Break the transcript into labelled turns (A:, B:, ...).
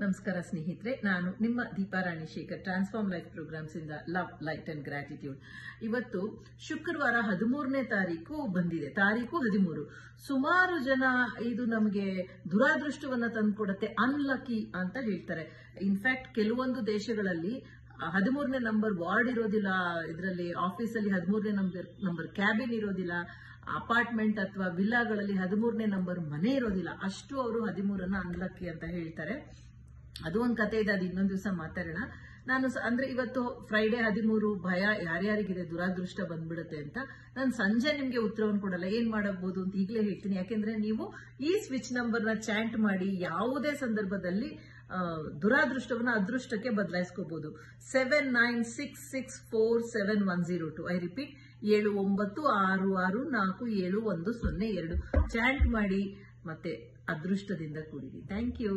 A: ನಮಸ್ಕಾರ ಸ್ನೇಹಿತರೆ, ನಾನು ನಿಮ್ಮ ದೀಪಾ ರಾಣಿ ಶೇಖರ್, ಟ್ರಾನ್ಸ್ಫಾರ್ಮ್ ಲೈಫ್ ಪ್ರೋಗ್ರಾಮ್ಸ್ ಇಂದ ಲವ್, ಲೈಟ್ ಅಂಡ್ ಗ್ರಾಟಿಟ್ಯೂಡ್. ಇವತ್ತು ಶುಕ್ರವಾರ 13ನೇ ತಾರೀಕು ಬಂದಿದೆ. ತಾರೀಕು 13. ಸುಮಾರು ಜನ ಇದು ನಮಗೆ ದುರಾದೃಷ್ಟವನ್ನ ತಂದುಕೊಡುತ್ತೆ, ಅನ್ಲಕ್ಕಿ ಅಂತ ಹೇಳ್ತಾರೆ. ಇನ್ಫ್ಯಾಕ್ಟ್ ಕೆಲವೊಂದು ದೇಶಗಳಲ್ಲಿ 13ನೇ ನಂಬರ್ ವಾರ್ಡ್ ಇರೋದಿಲ್ಲ, ಇದರಲ್ಲಿ ಆಫೀಸಲ್ಲಿ 13ನೇ ನಂಬರ್ ಕ್ಯಾಬಿನ್ ಇರೋದಿಲ್ಲ, ಅಪಾರ್ಟ್ಮೆಂಟ್ ಅಥವಾ ವಿಲ್ಲಾಗಳಲ್ಲಿ 13ನೇ ನಂಬರ್ ಮನೆ ಇರೋದಿಲ್ಲ. ಅಷ್ಟು ಅವರು 13ಅನ್ನ ಅನ್ಲಕ್ಕಿ ಅಂತ ಹೇಳ್ತಾರೆ. ಅದು ಒಂದು ಕತೆ ಇದೆ, ಅದು ಇನ್ನೊಂದು ದಿವಸ ಮಾತಾಡೋಣ. ನಾನು ಅಂದ್ರೆ ಇವತ್ತು ಫ್ರೈಡೆ 13 ಭಯ ಯಾರ್ಯಾರಿಗಿದೆ, ದುರಾದೃಷ್ಟ ಬಂದ್ಬಿಡುತ್ತೆ ಅಂತ. ನಾನು ಸಂಜೆ ನಿಮ್ಗೆ ಉತ್ತರವನ್ನು ಕೊಡಲ್ಲ, ಏನ್ ಮಾಡಬಹುದು ಅಂತ ಈಗಲೇ ಹೇಳ್ತೀನಿ. ಯಾಕೆಂದ್ರೆ ನೀವು ಈ ಸ್ವಿಚ್ ನಂಬರ್ ನ ಚಾಂಟ್ ಮಾಡಿ ಯಾವುದೇ ಸಂದರ್ಭದಲ್ಲಿ ದುರಾದೃಷ್ಟವನ್ನ ಅದೃಷ್ಟಕ್ಕೆ ಬದಲಾಯಿಸ್ಕೋಬಹುದು. 7966647102. ಐ ರಿಪೀಟ್, 7966647102 ಚಾಂಟ್ ಮಾಡಿ ಮತ್ತೆ ಅದೃಷ್ಟದಿಂದ ಕೂಡಿರಿ. Thank you.